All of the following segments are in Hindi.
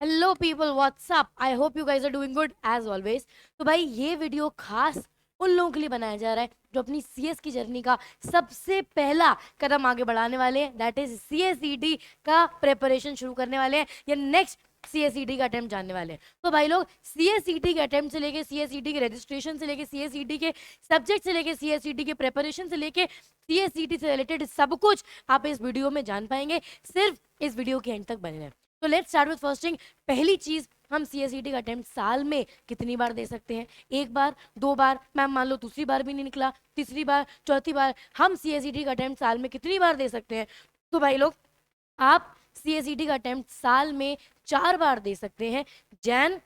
Hello people, what's up. I hope you guys are doing good as always. तो भाई ये वीडियो खास उन लोगों के लिए बनाया जा रहा है जो अपनी सीएस की जर्नी का सबसे पहला कदम आगे बढ़ाने वाले हैं, दैट इज सीएसईटी का प्रेपरेशन शुरू करने वाले हैं या नेक्स्ट सीएसईटी का अटेम्प्ट जानने वाले हैं। तो भाई लोग, सीएसईटी के अटेम्प्ट से लेके सीएसईटी के रजिस्ट्रेशन से लेके सीएसईटी के सब्जेक्ट से लेके सीएसईटी के प्रेपरेशन से लेके सीएसईटी से रिलेटेड सब कुछ आप इस वीडियो में जान पाएंगे, सिर्फ इस वीडियो के एंड तक बने रहें। तो let's start with first thing. पहली चीज, हम सीएसईटी का अटेम्प्ट साल में कितनी बार दे सकते हैं? एक बार, दो बार, मैम मान लो दूसरी बार भी नहीं निकला, तीसरी बार, चौथी बार, हम सीएसईटी का अटेम्प्ट साल में कितनी बार दे सकते हैं? तो भाई लोग, आप सीएसईटी का अटेम्प्ट साल में 4 बार दे सकते हैं, जैन,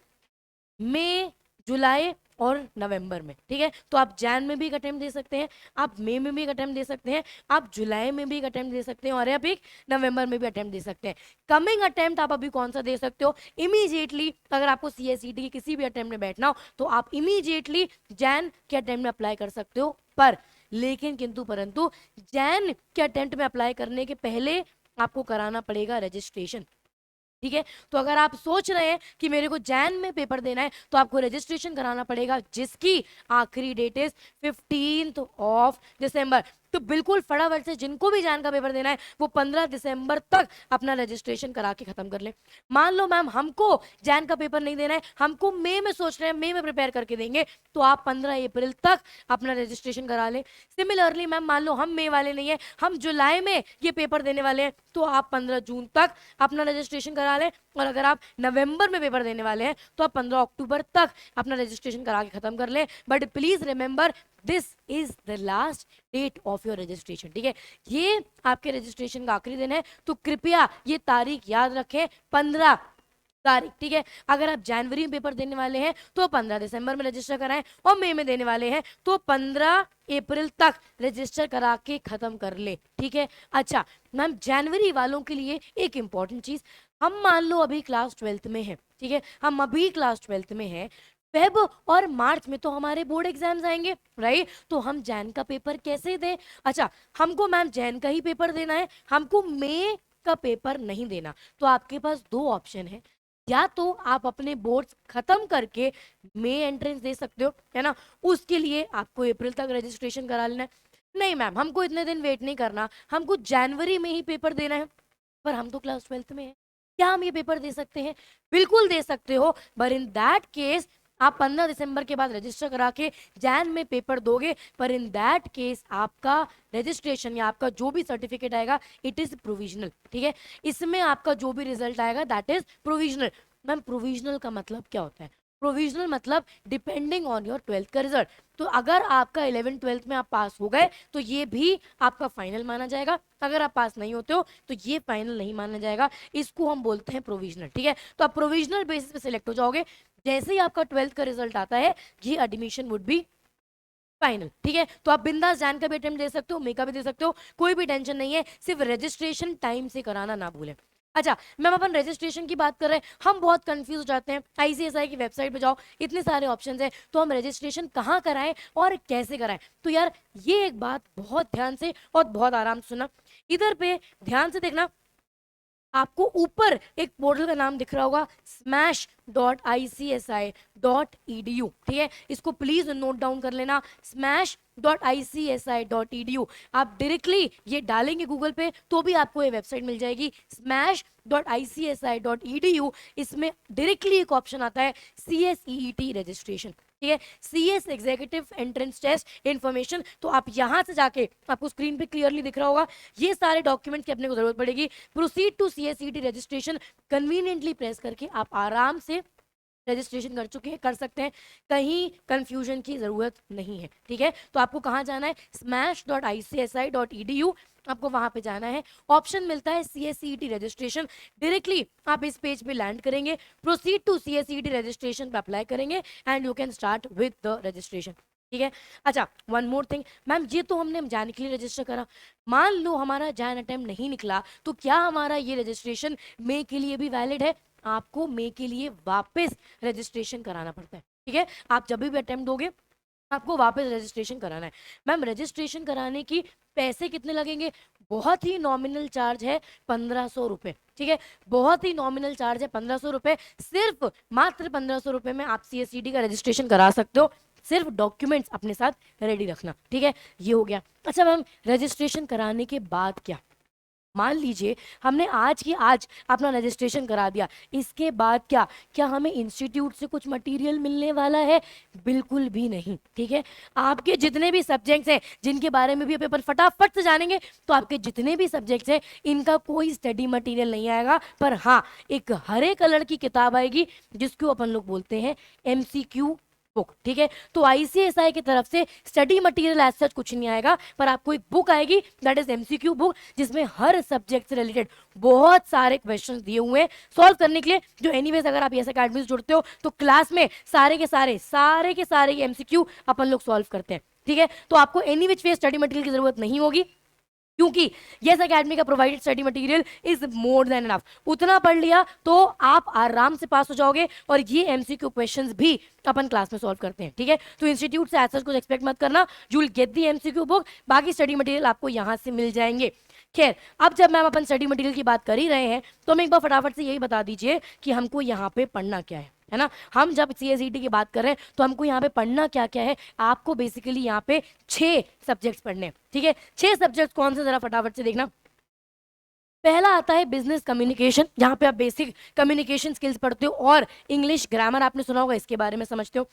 मई, जुलाई और नवंबर में। ठीक है, तो आप जैन में भी एक अटेम्प्ट दे सकते हैं, आप मई में भी एक अटेम्प्ट दे सकते हैं, आप जुलाई में भी एक अटेम्प्ट दे सकते हैं और आप एक नवंबर में भी अटेम्प्ट दे सकते हैं। कमिंग अटेम्प्ट आप अभी कौन सा दे सकते हो? इमीडिएटली अगर आपको सीएसईटी के किसी भी अटेम्प्ट में बैठना हो तो आप इमीडिएटली जैन के अटेम्प्ट में अप्लाई कर सकते हो। पर लेकिन किंतु परंतु जैन के अटेम्प्ट में अप्लाई करने के पहले आपको कराना पड़ेगा रजिस्ट्रेशन। ठीक है, तो अगर आप सोच रहे हैं कि मेरे को जैन में पेपर देना है तो आपको रजिस्ट्रेशन कराना पड़ेगा, जिसकी आखिरी डेट इज 15 दिसंबर। तो बिल्कुल फटाफट से जिनको भी जैन का पेपर देना है वो 15 दिसंबर तक अपना रजिस्ट्रेशन करा के खत्म कर ले। मान लो मैम हमको जैन का पेपर नहीं देना है, हमको मई में सोच रहे हैं, मई में प्रिपेयर करके देंगे, तो आप 15 अप्रैल तक अपना रजिस्ट्रेशन करा लें। सिमिलरली मैम मान लो हम मई वाले नहीं है, हम जुलाई में ये पेपर देने वाले हैं, तो आप 15 जून तक अपना रजिस्ट्रेशन करा लें। और अगर आप नवंबर में पेपर देने वाले हैं तो आप 15 अक्टूबर तक अपना रजिस्ट्रेशन करा के खत्म कर लें। But please remember, this is the last date of your registration. ठीक है, ये आपके रजिस्ट्रेशन का आखिरी दिन है, तो कृपया ये तारीख याद रखें, 15 तारीख। ठीक है, अगर आप जनवरी में पेपर देने वाले हैं तो 15 दिसंबर में रजिस्टर कराएं, और मई में देने वाले हैं तो 15 अप्रैल तक रजिस्टर करा के खत्म कर ले। ठीक है, अच्छा मैम, जनवरी वालों के लिए एक इंपॉर्टेंट चीज, हम मान लो अभी क्लास 12th में है, ठीक है, हम अभी क्लास 12th में है, फेब और मार्च में तो हमारे बोर्ड एग्जाम्स आएंगे, राइट? तो हम जैन का पेपर कैसे दें? अच्छा, हमको मैम जैन का ही पेपर देना है, हमको मई का पेपर नहीं देना, तो आपके पास दो ऑप्शन है। या तो आप अपने बोर्ड्स खत्म करके मई एंट्रेंस दे सकते हो, है ना, उसके लिए आपको अप्रैल तक रजिस्ट्रेशन करा लेना है। नहीं मैम, हमको इतने दिन वेट नहीं करना, हमको जनवरी में ही पेपर देना है, पर हम तो क्लास 12th में हैं, क्या हम ये पेपर दे सकते हैं? बिल्कुल दे सकते हो, बट इन दैट केस आप 15 दिसंबर के बाद रजिस्टर करा के जैन में पेपर दोगे, पर इन दैट केस आपका रजिस्ट्रेशन या आपका जो भी सर्टिफिकेट आएगा इट इज प्रोविजनल। ठीक है, इसमें आपका जो भी रिजल्ट आएगा that is provisional. Ma'am provisional का मतलब क्या होता है? प्रोविजनल मतलब डिपेंडिंग ऑन योर 12th का रिजल्ट। तो अगर आपका 11 12th में आप पास हो गए तो ये भी आपका फाइनल माना जाएगा, अगर आप पास नहीं होते हो तो ये फाइनल नहीं माना जाएगा, इसको हम बोलते हैं प्रोविजनल। ठीक है, तो आप प्रोविजनल बेसिस पे सिलेक्ट हो जाओगे, जैसे ही आपका 12th का रिजल्ट आता है ये एडमिशन वुड बी फाइनल। ठीक है, तो आप बिंदास जैन का भी अटेम्प्ट दे सकते हो, मई का भी दे सकते हो, कोई भी टेंशन नहीं है, सिर्फ रजिस्ट्रेशन टाइम से कराना ना भूलें। अच्छा मैम, अपन रजिस्ट्रेशन की बात कर रहे हैं, हम बहुत कंफ्यूज हो जाते हैं, आईसीएसआई की वेबसाइट पे जाओ, इतने सारे ऑप्शंस हैं, तो हम रजिस्ट्रेशन कहाँ कराएं और कैसे कराएं? तो यार ये एक बात बहुत ध्यान से और बहुत आराम से सुना, इधर पे ध्यान से देखना, आपको ऊपर एक पोर्टल का नाम दिख रहा होगा, smash.icsi.edu। ठीक है, इसको प्लीज नोट डाउन कर लेना, smash.icsi.edu। आप डायरेक्टली ये डालेंगे गूगल पे तो भी आपको ये वेबसाइट मिल जाएगी, smash.icsi.edu। इसमें डायरेक्टली एक ऑप्शन आता है CSEET रजिस्ट्रेशन। ठीक है, CS executive entrance test information, तो आप यहां से जाके, आपको स्क्रीन पे क्लियरली दिख रहा होगा, ये सारे डॉक्यूमेंट की अपने को जरूरत पड़ेगी। Proceed to CSET registration conveniently press करके आप आराम से रजिस्ट्रेशन कर चुके हैं, कर सकते हैं, कहीं कंफ्यूजन की जरूरत नहीं है। ठीक है, तो आपको कहाँ जाना है? smash.icsi.edu, आपको वहां पे जाना है, ऑप्शन मिलता है CSET रजिस्ट्रेशन, डायरेक्टली आप इस पेज पे लैंड करेंगे, प्रोसीड टू CSET रजिस्ट्रेशन पे अप्लाई करेंगे and you can start with the registration. ठीक है, अच्छा वन मोर थिंग मैम, ये तो हमने जान के लिए रजिस्टर करा, मान लो हमारा जैन अटेम्प्ट नहीं निकला, तो क्या हमारा ये रजिस्ट्रेशन मई के लिए भी वैलिड है? आपको मई के लिए वापस रजिस्ट्रेशन कराना पड़ता है। ठीक है, आप जब भी अटेम्प्ट दोगे आपको वापस रजिस्ट्रेशन कराना है। मैम रजिस्ट्रेशन कराने की पैसे कितने लगेंगे? बहुत ही नॉमिनल चार्ज है 1500 रुपए, ठीक है, बहुत ही नॉमिनल चार्ज है 1500 रुपए। सिर्फ मात्र 1500 रुपए में आप CSCT का रजिस्ट्रेशन करा सकते हो। सिर्फ डॉक्यूमेंट्स अपने साथ रेडी रखना, ठीक है, ये हो गया। अच्छा मैम, रजिस्ट्रेशन कराने के बाद क्या? मान लीजिए हमने आज की आज अपना रजिस्ट्रेशन करा दिया, इसके बाद क्या? क्या हमें इंस्टीट्यूट से कुछ मटेरियल मिलने वाला है? बिल्कुल भी नहीं, ठीक है। आपके जितने भी सब्जेक्ट्स हैं जिनके बारे में भी अपन फटाफट से जानेंगे, तो आपके जितने भी सब्जेक्ट्स हैं इनका कोई स्टडी मटेरियल नहीं आएगा, पर हाँ एक हरे कलर की किताब आएगी जिसको अपन लोग बोलते हैं MCQ बुक, ठीक है। तो ICSI की तरफ से स्टडी मटेरियल एज सच कुछ नहीं आएगा, पर आपको एक बुक आएगी दैट इज MCQ बुक, जिसमें हर सब्जेक्ट से रिलेटेड बहुत सारे क्वेश्चंस दिए हुए हैं सॉल्व करने के लिए। जो एनीवेज अगर आप ES अकेडमी से जुड़ते हो तो क्लास में सारे के सारे MCQ अपन लोग सॉल्व करते हैं, ठीक है। तो आपको any which way study material की जरूरत नहीं होगी, क्योंकि यस अकेडमी का provided study material is more than enough. उतना पढ़ लिया तो आप आराम से पास हो जाओगे, और ये MCQ क्वेश्चंस भी अपन क्लास में सॉल्व करते हैं, ठीक है। तो इंस्टीट्यूट से ऐसा कुछ एक्सपेक्ट मत करना, you will get the MCQ book, बाकी स्टडी मटेरियल आपको यहाँ से मिल जाएंगे। खैर, अब जब मैम अपन स्टडी मटेरियल की बात कर ही रहे हैं, तो हमें एक बार फटाफट से यही बता दीजिए कि हमको यहाँ पे पढ़ना क्या है ना। हम जब CSET की बात कर रहे हैं तो हमको यहाँ पे पढ़ना क्या क्या है? आपको बेसिकली यहाँ पे 6 सब्जेक्ट्स पढ़ने हैं, ठीक है। 6 सब्जेक्ट्स कौन से, जरा फटाफट से देखना। पहला आता है बिजनेस कम्युनिकेशन, जहाँ पे आप बेसिक कम्युनिकेशन स्किल्स पढ़ते हो और इंग्लिश ग्रामर आपने सुना होगा, इसके बारे में समझते हो।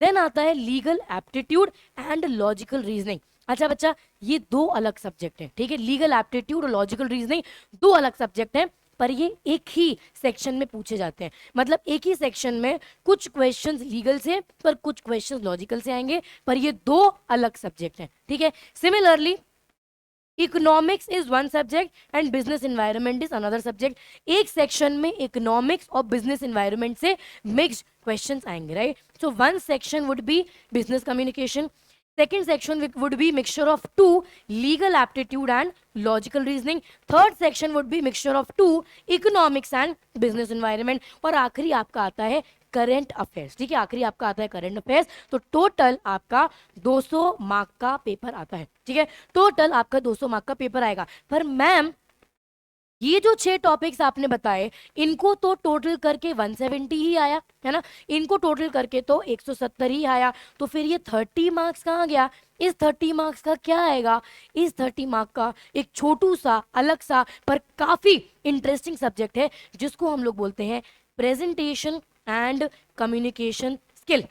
देन आता है legal aptitude and logical reasoning. अच्छा बच्चा, ये 2 अलग सब्जेक्ट हैं, ठीक है। लीगल एप्टीट्यूड और लॉजिकल रीजनिंग 2 अलग सब्जेक्ट हैं, पर ये एक ही सेक्शन में पूछे जाते हैं। मतलब एक ही सेक्शन में कुछ क्वेश्चंस लीगल से पर कुछ क्वेश्चंस लॉजिकल से आएंगे, पर ये 2 अलग सब्जेक्ट हैं, ठीक है। Similarly economics is one subject and business environment is another subject. एक सेक्शन में इकोनॉमिक्स और बिजनेस एनवायरनमेंट से मिक्स्ड क्वेश्चंस आएंगे, right. So one section would be business communication, second section would be mixture of 2 legal aptitude and logical reasoning, third section would be mixture of 2 economics and business environment, और आखिरी आपका आता है करंट अफेयर्स, ठीक है। आखिरी आपका आता है करंट अफेयर्स। तो टोटल आपका 200 मार्क का पेपर आता है, ठीक है। टोटल आपका 200 मार्क का पेपर आएगा। पर मैम ये जो 6 टॉपिक्स आपने बताए, इनको तो टोटल करके 170 ही आया है ना, इनको टोटल करके तो 170 ही आया, तो फिर ये 30 मार्क्स कहाँ गया? इस 30 मार्क्स का क्या आएगा? इस 30 मार्क का एक छोटू सा अलग सा पर काफी इंटरेस्टिंग सब्जेक्ट है, जिसको हम लोग बोलते हैं प्रेजेंटेशन एंड कम्युनिकेशन स्किल,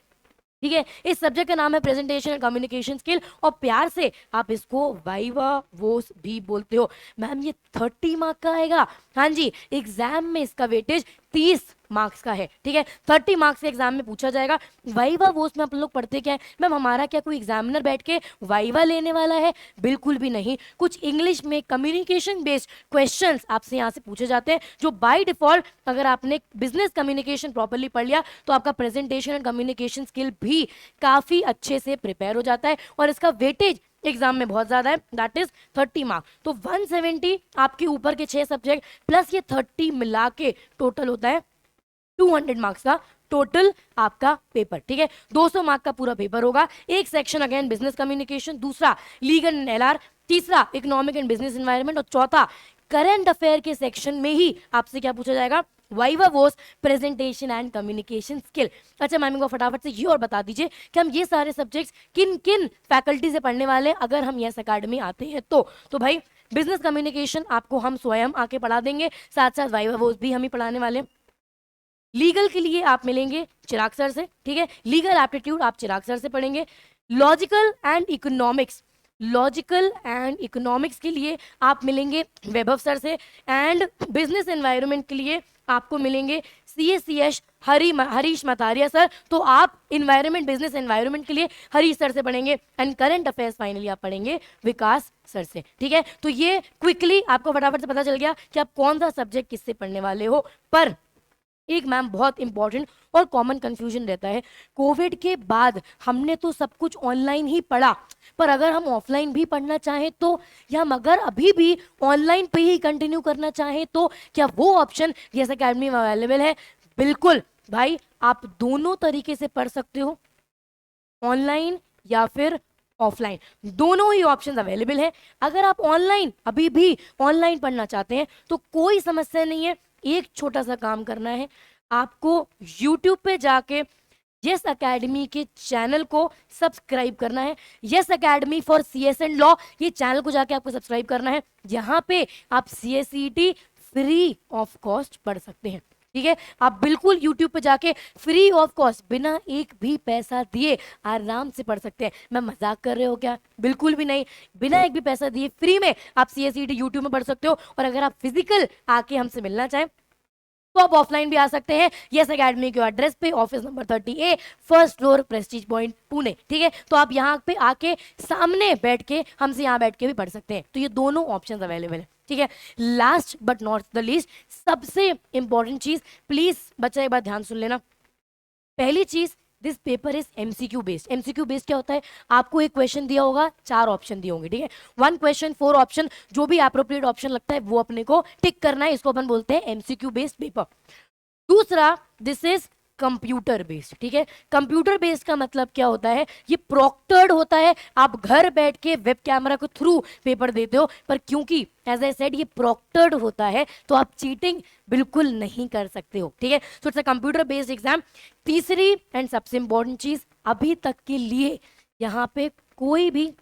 ठीक है। इस सब्जेक्ट का नाम है प्रेजेंटेशन एंड कम्युनिकेशन स्किल, और प्यार से आप इसको वाइवा वोस भी बोलते हो। मैम ये 30 मार्क का आएगा? हाँ जी, एग्जाम में इसका वेटेज 30 मार्क्स का है, ठीक है। 30 मार्क्स के एग्जाम में पूछा जाएगा। वाइवा वोस में आप लोग पढ़ते क्या है? मैम हमारा क्या कोई एग्जामिनर बैठ के वाइवा लेने वाला है? बिल्कुल भी नहीं। कुछ इंग्लिश में कम्युनिकेशन बेस्ड क्वेश्चंस आपसे यहाँ से पूछे जाते हैं, जो बाय डिफॉल्ट अगर आपने बिजनेस कम्युनिकेशन प्रॉपरली पढ़ लिया तो आपका प्रेजेंटेशन एंड कम्युनिकेशन स्किल भी काफी अच्छे से प्रिपेयर हो जाता है, और इसका वेटेज एग्जाम में बहुत ज्यादा है, दैट इज 30 मार्क। तो 170 आपके ऊपर के 6 सब्जेक्ट प्लस ये 30 मिला के टोटल होता है 200 मार्क्स का टोटल आपका पेपर, ठीक है। 200 मार्क का पूरा पेपर होगा। एक सेक्शन अगेन बिजनेस कम्युनिकेशन, दूसरा लीगल एंड LR, तीसरा इकोनॉमिक एंड बिजनेस एनवायरनमेंट, और चौथा करंट अफेयर के सेक्शन में ही आपसे क्या पूछा जाएगा? Viva voce presentation and communication skill. अच्छा मैम को फटाफट से ये और बता दीजिए कि हम ये सारे सब्जेक्ट्स किन किन फैकल्टी से पढ़ने वाले हैं अगर हम यस अकेडमी आते हैं तो भाई बिजनेस कम्युनिकेशन आपको हम स्वयं आके पढ़ा देंगे, साथ साथ वाइवा वोस भी हम ही पढ़ाने वाले हैं। लीगल के लिए आप मिलेंगे चिराग सर से, ठीक है। लीगल एप्टीट्यूड आप चिराग सर से पढ़ेंगे। लॉजिकल एंड इकोनॉमिक्स के लिए आप मिलेंगे वैभव सर से, एंड बिजनेस एनवायरनमेंट के लिए आपको मिलेंगे CSCS हरीश मतारिया सर। तो आप इन्वायरमेंट बिजनेस एनवायरनमेंट के लिए हरीश सर से पढ़ेंगे, एंड करंट अफेयर्स फाइनली आप पढ़ेंगे विकास सर से, ठीक है। तो ये क्विकली आपको फटाफट से पता चल गया कि आप कौन सा सब्जेक्ट किससे पढ़ने वाले हो। पर एक मैम बहुत इंपॉर्टेंट और कॉमन कंफ्यूजन रहता है, कोविड के बाद हमने तो सब कुछ ऑनलाइन ही पढ़ा, पर अगर हम ऑफलाइन भी पढ़ना चाहें तो, या हम अगर अभी भी ऑनलाइन पे ही कंटिन्यू करना चाहें तो क्या वो ऑप्शन यस अकेडमी में अवेलेबल है? बिल्कुल भाई, आप दोनों तरीके से पढ़ सकते हो, ऑनलाइन या फिर ऑफलाइन, दोनों ही ऑप्शन अवेलेबल है। अगर आप ऑनलाइन अभी भी ऑनलाइन पढ़ना चाहते हैं तो कोई समस्या नहीं है। एक छोटा सा काम करना है, आपको यूट्यूब पे जाके यस अकेडमी के चैनल को सब्सक्राइब करना है। Yes academy for CS and law, ये चैनल को जाके आपको सब्सक्राइब करना है। यहाँ पे आप CSET फ्री ऑफ कॉस्ट पढ़ सकते हैं। ठीक है, आप बिल्कुल YouTube पे जाके फ्री ऑफ कॉस्ट बिना एक भी पैसा दिए आराम से पढ़ सकते हैं। मैं मजाक कर रहे हो क्या? बिल्कुल भी नहीं, बिना एक भी पैसा दिए फ्री में आप CSET YouTube में पढ़ सकते हो। और अगर आप फिजिकल आके हमसे मिलना चाहें तो आप ऑफलाइन भी आ सकते हैं। यस अकेडमी के एड्रेस पे, office number 30A, first floor, Prestige point, Pune. ठीक है, तो आप यहाँ पे आके सामने बैठ के हमसे यहाँ बैठ के भी पढ़ सकते हैं। तो ये दोनों ऑप्शन अवेलेबल है। ठीक है, last but not the least, सबसे इंपॉर्टेंट चीज, प्लीज बच्चा एक बार ध्यान सुन लेना। पहली चीज, this paper is MCQ based. MCQ based क्या होता है? आपको एक क्वेश्चन दिया होगा, 4 ऑप्शन दिए होंगे। ठीक है, 1 क्वेश्चन 4 ऑप्शन, जो भी एप्रोप्रिएट ऑप्शन लगता है वो अपने को टिक करना है। इसको अपन बोलते हैं MCQ बेस्ड पेपर। दूसरा, दिस इज कंप्यूटर बेस्ड। ठीक है, कंप्यूटर बेस्ड का मतलब क्या होता है? ये प्रोक्टर्ड होता है। आप घर बैठ के वेब कैमरा के थ्रू पेपर देते हो, पर क्योंकि एज आई सेड ये प्रोक्टर्ड होता है तो आप चीटिंग बिल्कुल नहीं कर सकते हो। ठीक है, so it's a computer based exam. तीसरी एंड सबसे इंपॉर्टेंट चीज, अभी तक के लिए यहाँ पे कोई भी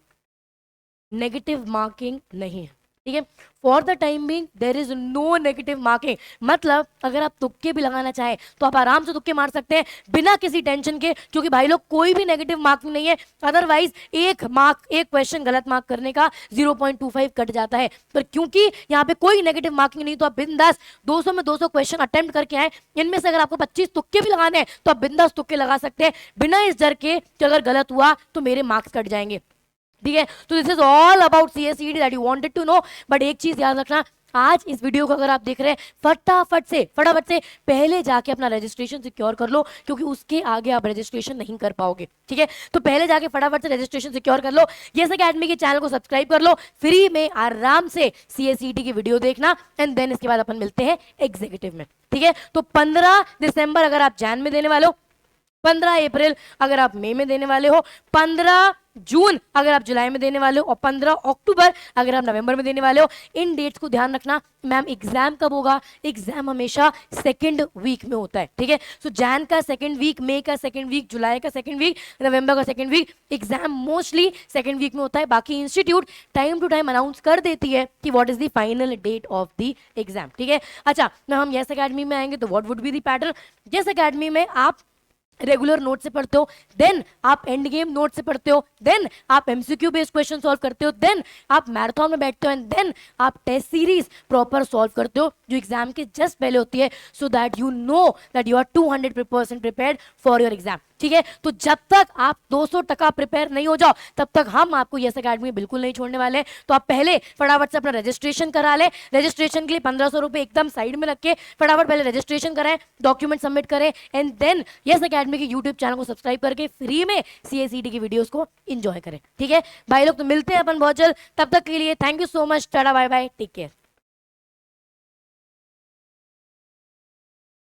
नेगेटिव मार्किंग नहीं है। ठीक है, for the time being there is no negative marking. मतलब अगर आप तुक्के भी लगाना चाहें तो आप आराम से तुक्के मार सकते हैं बिना किसी टेंशन के, क्योंकि भाई लोग कोई भी नेगेटिव मार्किंग नहीं है। अदरवाइज एक क्वेश्चन गलत मार्क करने का 0.25 कट जाता है, पर क्योंकि यहाँ पे कोई नेगेटिव मार्किंग नहीं तो आप बिंदास 200 में 200 क्वेश्चन अटेम्प्ट करके आए। इनमें से अगर आपको 25 तुक्के भी लगाने हैं तो आप बिंदास तुक्के लगा सकते हैं बिना इस डर के कि अगर गलत हुआ तो मेरे मार्क्स कट जाएंगे। ठीक है, तो this is all about CSET that you wanted to know. But एक चीज याद रखना, आज इस वीडियो को अगर आप देख रहे हैं, फटाफट से पहले जाके अपना रजिस्ट्रेशन सिक्योर कर लो, क्योंकि उसके आगे आप रजिस्ट्रेशन नहीं कर पाओगे। ठीक है, तो पहले जाके फटाफट से रजिस्ट्रेशन सिक्योर कर लो। यस अकेडमी के चैनल को सब्सक्राइब कर लो, फ्री में आराम से CSET की वीडियो देखना, एंड देन इसके बाद अपन मिलते हैं एग्जीक्यूटिव में। ठीक है, तो 15 दिसंबर अगर आप जैन में देने वाले हो, 15 अप्रैल अगर आप मई में देने वाले हो, 15 जून अगर आप जुलाई में देने वाले हो, और 15 अक्टूबर अगर आप नवंबर में देने वाले हो। इन डेट्स को ध्यान रखना। मैम एग्जाम कब होगा? एग्जाम हमेशा सेकंड वीक में होता है। ठीक है, सो जैन का सेकंड वीक, मई का सेकंड वीक, जुलाई का सेकंड वीक, नवंबर का second week, exam mostly second week में होता है। बाकी institute time to time announce कर देती है कि what is the final date of the exam. ठीक है, अच्छा, ना हम यस अकेडमी में आएंगे तो what would be the pattern? Yes academy में आप रेगुलर नोट से पढ़ते हो, देन आप एंड गेम नोट से पढ़ते हो, देन आप MCQ बेस्ड क्वेश्चन सॉल्व करते हो, देन आप मैराथन में बैठते हो, एंड देन आप टेस्ट सीरीज प्रॉपर सॉल्व करते हो जो एग्जाम के जस्ट पहले होती है, so that you know that you are 200% prepared for your exam. ठीक है, तो जब तक आप 200% प्रिपेयर नहीं हो जाओ तब तक हम आपको यस अकेडमी बिल्कुल नहीं छोड़ने वाले हैं। तो आप पहले फटाफट से अपना रजिस्ट्रेशन करा लें। रजिस्ट्रेशन के लिए 1500 रुपए एकदम साइड में रख के फटाफट पहले रजिस्ट्रेशन कराएं, डॉक्यूमेंट सबमिट करें, एंड देन यस अकेडमी के यूट्यूब चैनल को सब्सक्राइब करके फ्री में CSET की वीडियोस को एंजॉय करें। ठीक है भाई लोग, तो मिलते हैं अपन बहुत जल्द। तब तक के लिए thank you so much, tata bye bye, take care.